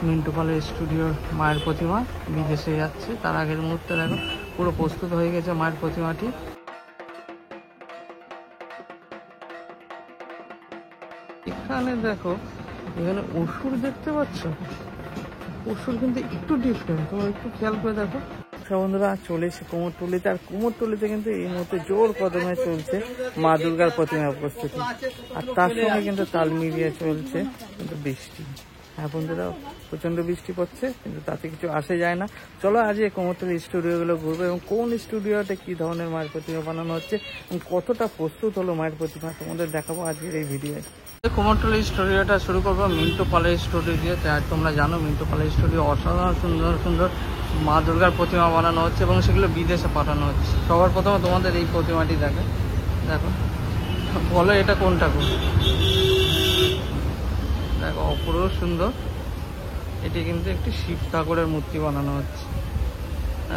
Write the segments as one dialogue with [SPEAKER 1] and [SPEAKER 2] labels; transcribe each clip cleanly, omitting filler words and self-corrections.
[SPEAKER 1] মিন্টু পালের স্টুডিওর মায়ের প্রতিমা বিদেশে যাচ্ছে, তার আগের মুহূর্তে দেখো পুরো প্রস্তুত হয়ে গেছে মায়ের প্রতিমাটি। এখানে দেখো, এখানে অসুর দেখতে পাচ্ছ, অসুর কিন্তু একটু ডিফারেন্ট, তোমরা একটু খেয়াল করে দেখো। বন্ধুরা চলে এসে কুমোরটুলিতে, আর কুমোরটুলিতে কিন্তু এই মুহূর্তে জোর কদমে চলছে মা দুর্গার প্রতিমা প্রস্তুতি, আর তার সঙ্গে কিন্তু তাল মিলিয়ে চলছে কিন্তু বৃষ্টি। হ্যাঁ বন্ধুরা, প্রচন্ড বৃষ্টি পড়ছে, কিন্তু তাতে কিছু আসে যায় না। চলো আজ এই কুমোরটুলি স্টুডিওগুলো ঘুরবো, এবং কোন স্টুডিওতে কি ধরনের মায়ের প্রতিমা বানানো হচ্ছে এবং কতটা প্রস্তুত হলো মায়ের প্রতিমা তোমাদের দেখাবো আজকের এই ভিডিওয়ে। কুমোরটুলি স্টুডিওটা শুরু করবো মিন্টু পালের স্টুডিও দিয়ে। আর তোমরা জানো মিন্টু পালের স্টুডিও অসাধারণ সুন্দর সুন্দর মা দুর্গার প্রতিমা বানানো হচ্ছে এবং সেগুলো বিদেশে পাঠানো হচ্ছে। সবার প্রথমে তোমাদের এই প্রতিমাটি দেখো, বলো এটা কোন ঠাকুর? দেখো অপূর্ব সুন্দর, এটি কিন্তু একটি শিব ঠাকুরের মূর্তি বানানো হচ্ছে।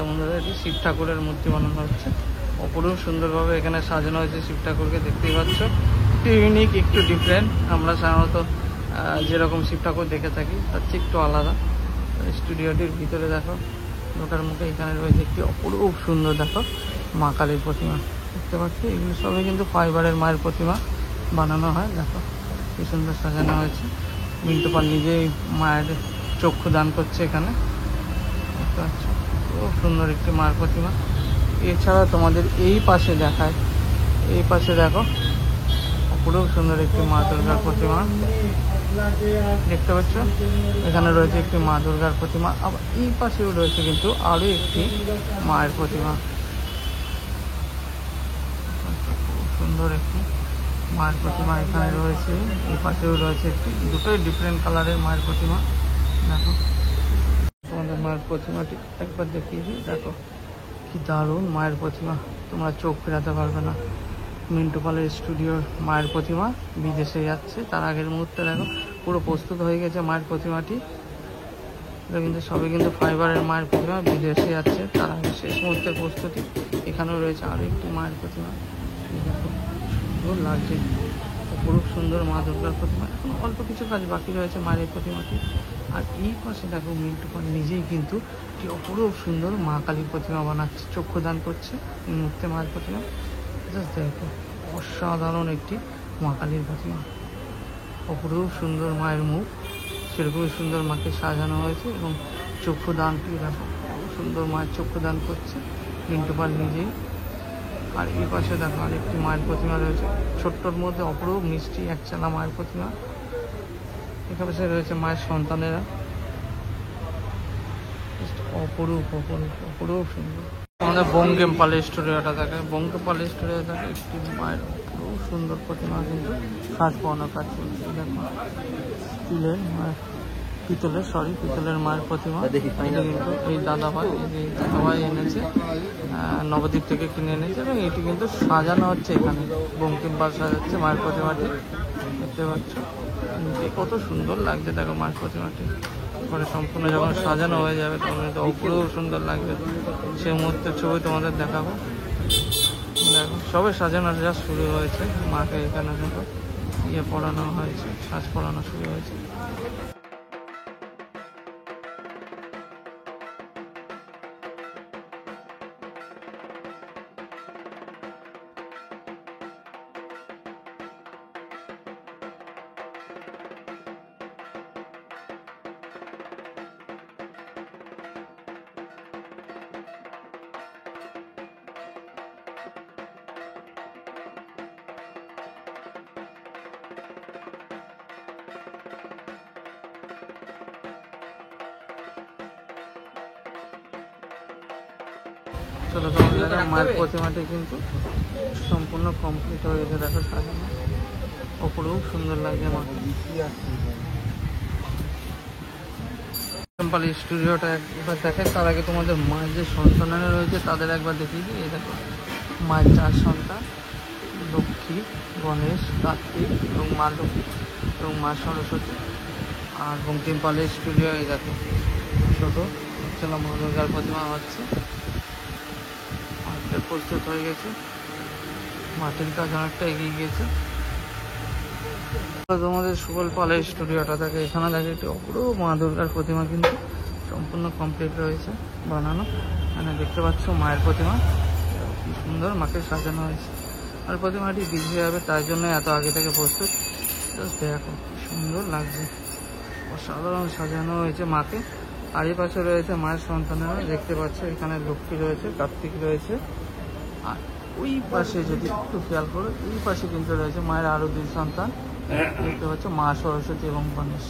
[SPEAKER 1] বন্ধুরা এটি শিব ঠাকুরের মূর্তি বানানো হচ্ছে, অপূর্ব সুন্দরভাবে এখানে সাজানো হয়েছে শিব ঠাকুরকে, দেখতেই পাচ্ছ। একটু ইউনিক, একটু ডিফারেন্ট, আমরা সাধারণত যেরকম শিব ঠাকুর দেখে থাকি তার চেয়ে একটু আলাদা। স্টুডিওটির ভিতরে দেখো ঢোকার মুখে এখানে রয়েছে একটি অপূর্ব সুন্দর দেখো মা কালীর প্রতিমা, দেখতে পাচ্ছ। এগুলো সবই কিন্তু ফাইবারের মায়ের প্রতিমা বানানো হয়, দেখো কি সুন্দর সাজানো হয়েছে। মিন্টু পাল নিজেই মায়ের চক্ষু দান করছে এখানে, দেখতে পাচ্ছ। খুব সুন্দর একটি মায়ের প্রতিমা। এছাড়া তোমাদের এই পাশে দেখায়, এই পাশে দেখো অপূর্ব সুন্দর একটি মা দুর্গার প্রতিমা, দেখতে পাচ্ছ। এখানে রয়েছে একটি মা দুর্গার প্রতিমা, আবার এই পাশেও রয়েছে কিন্তু আরো একটি মায়ের প্রতিমা, খুব সুন্দর একটি মায়ের প্রতিমা এখানে রয়েছে। এই পাশেও রয়েছে একটি, দুটোই ডিফারেন্ট কালারের মায়ের প্রতিমা। দেখো তোমাদের মায়ের প্রতিমাটি একবার দেখিয়ে দিই, দেখো কি দারুণ মায়ের প্রতিমা, তোমরা চোখ ফেরাতে পারবে না। মিন্টু পালের স্টুডিওর মায়ের প্রতিমা বিদেশে যাচ্ছে, তার আগের মুহূর্তে দেখো পুরো প্রস্তুত হয়ে গেছে মায়ের প্রতিমাটি। এটা কিন্তু সবই কিন্তু ফাইবারের মায়ের প্রতিমা বিদেশে যাচ্ছে, তার আগে শেষ মুহূর্তের প্রস্তুতি। এখানেও রয়েছে আরও একটি মায়ের প্রতিমা, দেখো সুন্দর লাগছে, অপরূপ সুন্দর মা দুর্গার প্রতিমা। এখন অল্প কিছু কাজ বাকি রয়েছে মায়ের প্রতিমাটি। আর এই পাশে দেখো মিন্টু পাল নিজেই কিন্তু একটি অপরূপ সুন্দর মা কালীর প্রতিমা বানাচ্ছে, চক্ষুদান করছে এই মুহূর্তে মায়ের প্রতিমা। জাস্ট দেখো অসাধারণ একটি মা কালীর প্রতিমা, অপরূপ সুন্দর মায়ের মুখ, সেরকমই সুন্দর মাকে সাজানো হয়েছে এবং চক্ষুদানটি দেখো সুন্দর মায়ের চক্ষুদান করছে মিন্টু পাল নিজেই। আর এই পাশে দেখো আরেকটি মায়ের প্রতিমা রয়েছে, ছোট্টর মধ্যে অপরূপ মিষ্টি একচালা মায়ের প্রতিমা। এখানে রয়েছে মায়ের সন্তানেরা, অপরূপ অপরূপ অপরূপ সুন্দর। আমাদের বঙ্কিম পালের স্টুডিওটা থাকে, বঙ্কিম পালের স্টুডিও থাকে একটি মায়ের খুব সুন্দর প্রতিমা, কিন্তু কাজ পাওয়ানো কাজ চলছে। দেখো স্টিলের মায়ের, পিতলের মায়ের প্রতিমা। কিন্তু এই দাদাভাই এনেছে, নবদ্বীপ থেকে কিনে এনেছে, এবং এটি কিন্তু সাজানো হচ্ছে এখানে, বঙ্কিম পাল সাজাচ্ছে মায়ের প্রতিমাটি, দেখতে পাচ্ছ কত সুন্দর লাগছে। দেখো মায়ের প্রতিমাটি পরে সম্পূর্ণ যখন সাজানো হয়ে যাবে তখন কিন্তু অপূর্ব সুন্দর লাগবে, সেই মুহূর্তের ছবি তোমাদের দেখাবো। দেখো সবে সাজানো যা শুরু হয়েছে, মাকে এখানে দেখো পড়ানো হয়েছে, সাজ পড়ানো শুরু হয়েছে। চলো তোমাদের মায়ের প্রতিমাটি কিন্তু সম্পূর্ণ কমপ্লিট হয়ে গেছে, দেখো সাজানো অপরূপ সুন্দর লাগে মাকে। পালের স্টুডিওটা একবার দেখেন, তার আগে তোমাদের মায়ের যে সন্তানেরা রয়েছে তাদের একবার দেখিয়ে দিই। এই দেখো মায়ের 4 সন্তান, লক্ষ্মী, গণেশ, কার্তিক এবং মা লক্ষ্মী এবং মা সরস্বতী। আর বঙ্কিম পালের স্টুডিও এই দেখো ছোটো চলো মা দুর্গার প্রতিমা হচ্ছে, প্রস্তুত হয়ে গেছে, মাটির কাজ অনেকটা এগিয়ে গিয়েছে। তোমাদের সুবল পালের স্টুডিওটা থাকে, এখানে দেখে একটি অপূর্ব মা দুর্গার প্রতিমা কিন্তু সম্পূর্ণ কমপ্লিট রয়েছে বানানো। এখানে দেখতে পাচ্ছ মায়ের প্রতিমা, কি সুন্দর মাকে সাজানো হয়েছে। আর প্রতিমাটি বিক্রি হবে, তাই জন্য এত আগে থেকে প্রস্তুত। দেখো কি সুন্দর লাগছে, অসাধারণ সাজানো হয়েছে মাকে। আর এই পাশে রয়েছে মায়ের সন্তানেরা, দেখতে পাচ্ছ এখানে লক্ষ্মী রয়েছে, কার্তিক রয়েছে। আর ওই পাশে যদি একটু খেয়াল করো, এই পাশে কিন্তু রয়েছে মায়ের আরো দুই সন্তান, দেখতে পাচ্ছ মা সরস্বতী এবং গণেশ।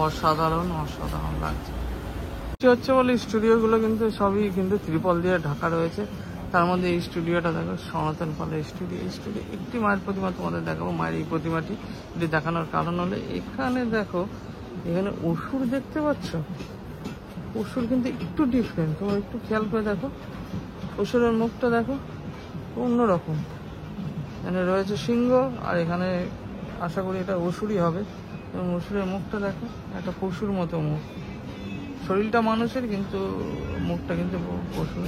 [SPEAKER 1] অসাধারণ অসাধারণ লাগছে। হচ্ছে বলে স্টুডিওগুলো কিন্তু সবই কিন্তু ত্রিপল দিয়ে ঢাকা রয়েছে। তার মধ্যে এই স্টুডিওটা দেখো সনাতন পালের স্টুডিও। এই স্টুডিও একটি মায়ের প্রতিমা তোমাদের দেখাবো। মায়ের এই প্রতিমাটি এটি দেখানোর কারণ হলে এখানে দেখো, এখানে অসুর দেখতে পাচ্ছ। অসুর কিন্তু একটু ডিফারেন্ট, তোমরা একটু খেয়াল করে দেখো। অসুরের মুখটা দেখো অন্যরকম, এখানে রয়েছে সিংহ, আর এখানে আশা করি এটা অসুরই হবে। এবং অসুরের মুখটা দেখো, একটা পশুর মতো মুখ। শরীরটা মানুষের কিন্তু মুখটা কিন্তু পশুর।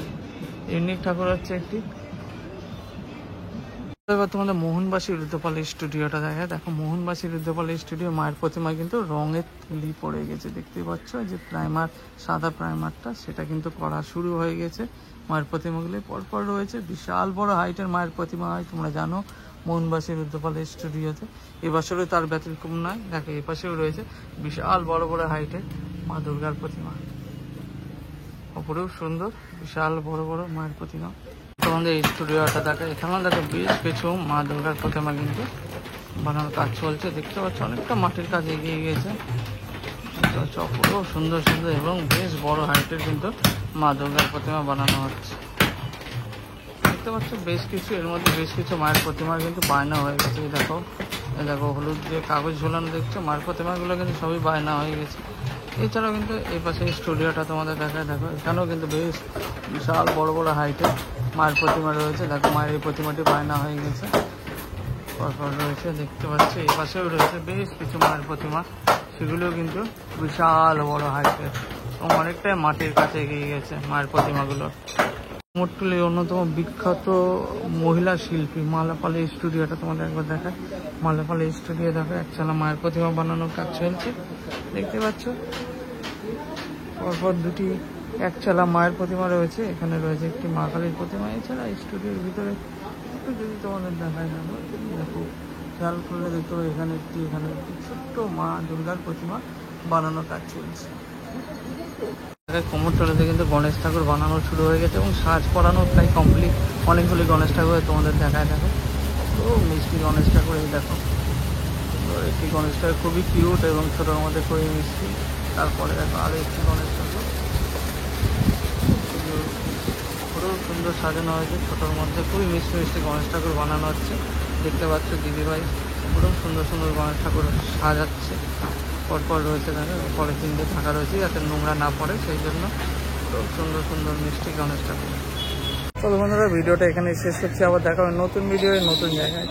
[SPEAKER 1] ইউনিক ঠাকুর হচ্ছে একটি। এবার তোমাদের মোহনবাসী রুদ্রপালের স্টুডিওটা দেখা। দেখো মোহনবাসী রুদ্রপালের স্টুডিও মায়ের প্রতিমা কিন্তু রঙের তুলি পড়ে গেছে, দেখতে পাচ্ছ যে প্রাইমার, সাদা প্রাইমারটা সেটা কিন্তু করা শুরু হয়ে গেছে। মায়ের প্রতিমাগুলি পরপর রয়েছে, বিশাল বড় হাইটের মায়ের প্রতিমা হয় তোমরা জানো মোহনবাসী রুদ্রপালের স্টুডিওতে। এবছরও তার ব্যতিক্রম নয়। দেখো এ পাশেও রয়েছে বিশাল বড় বড় হাইটের মা দুর্গার প্রতিমা, অপরূপ সুন্দর বিশাল বড় বড় মায়ের প্রতিমা। তোমাদের এই স্টুডিওটা দেখো, এখানেও দেখো বেশ কিছু মা দুর্গার প্রতিমা কিন্তু বানানোর কাজ চলছে। দেখতে পাচ্ছ অনেকটা মাটির কাজ এগিয়ে গিয়েছে। অপরূপ সুন্দর সুন্দর এবং বেশ বড় হাইটের কিন্তু মা দুর্গার প্রতিমা বানানো হচ্ছে। দেখতে পাচ্ছ বেশ কিছু, এর মধ্যে বেশ কিছু মায়ের প্রতিমা কিন্তু বায়না হয়ে গেছে। দেখো দেখো হলুদ যে কাগজ ঝোলানো দেখছো, মায়ের প্রতিমাগুলো কিন্তু সবই বায়না হয়ে গেছে। এছাড়াও কিন্তু এই পাশে স্টুডিওটা তোমাদের দেখায়। দেখো এখানেও কিন্তু বেশ বিশাল বড় বড় হাইটের মায়ের প্রতিমা রয়েছে। দেখো মায়ের এই প্রতিমাটি বায়না হয়ে গেছে, পরপর রয়েছে দেখতে পাচ্ছি। এই পাশেও রয়েছে বেশ কিছু মায়ের প্রতিমা, সেগুলোও কিন্তু বিশাল বড় হাইটের এবং অনেকটাই মাটির কাছে এগিয়ে গেছে মায়ের প্রতিমাগুলো। কুমোরটুলির অন্যতম বিখ্যাত মহিলা শিল্পী মালাপালের স্টুডিওটা তোমাদের একবার দেখায়। মালাপালের স্টুডিও দেখো একচালা মায়ের প্রতিমা বানানোর কাজ চলছে, দেখতে পাচ্ছ। পরপর দুটি একচালা মায়ের প্রতিমা রয়েছে, এখানে রয়েছে একটি মা কালীর প্রতিমা। এছাড়া স্টুডিওর ভিতরে একটু যদি তোমাদের দেখায় যাবো, দেখো খেয়াল করলে দেখতে পাবো এখানে একটি ছোট্ট মা দুর্গার প্রতিমা বানানোর কাজ চলছে। কুমোরটুলিতে কিন্তু গণেশ ঠাকুর বানানো শুরু হয়ে গেছে এবং সাজ করানো প্রায় কমপ্লিট। অনেকগুলি গণেশ ঠাকুর তোমাদের দেখায়। দেখো তো মিষ্টি গণেশ ঠাকুর, এই দেখো একটি গণেশ ঠাকুর খুবই কিউট এবং ছোটোর মধ্যে খুবই মিষ্টি। তারপরে দেখো আরও একটি গণেশ ঠাকুর, খুব সুন্দর সাজানো হয়েছে। ছোটোর মধ্যে খুবই মিষ্টি মিষ্টি গণেশ ঠাকুর বানানো হচ্ছে, দেখতে পাচ্ছ দিদিভাই খুব সুন্দর সুন্দর গণেশ ঠাকুর সাজাচ্ছে। পরপর রয়েছে দেখো পলিথিন দিয়ে ঢাকা রয়েছে যাতে নোংরা না পড়ে, সেই জন্য খুব সুন্দর সুন্দর মিষ্টি গণেশ ঠাকুর। তো বন্ধুরা ভিডিওটা এখানে শেষ করছি, আবার দেখা হবে নতুন ভিডিও নতুন জায়গায়।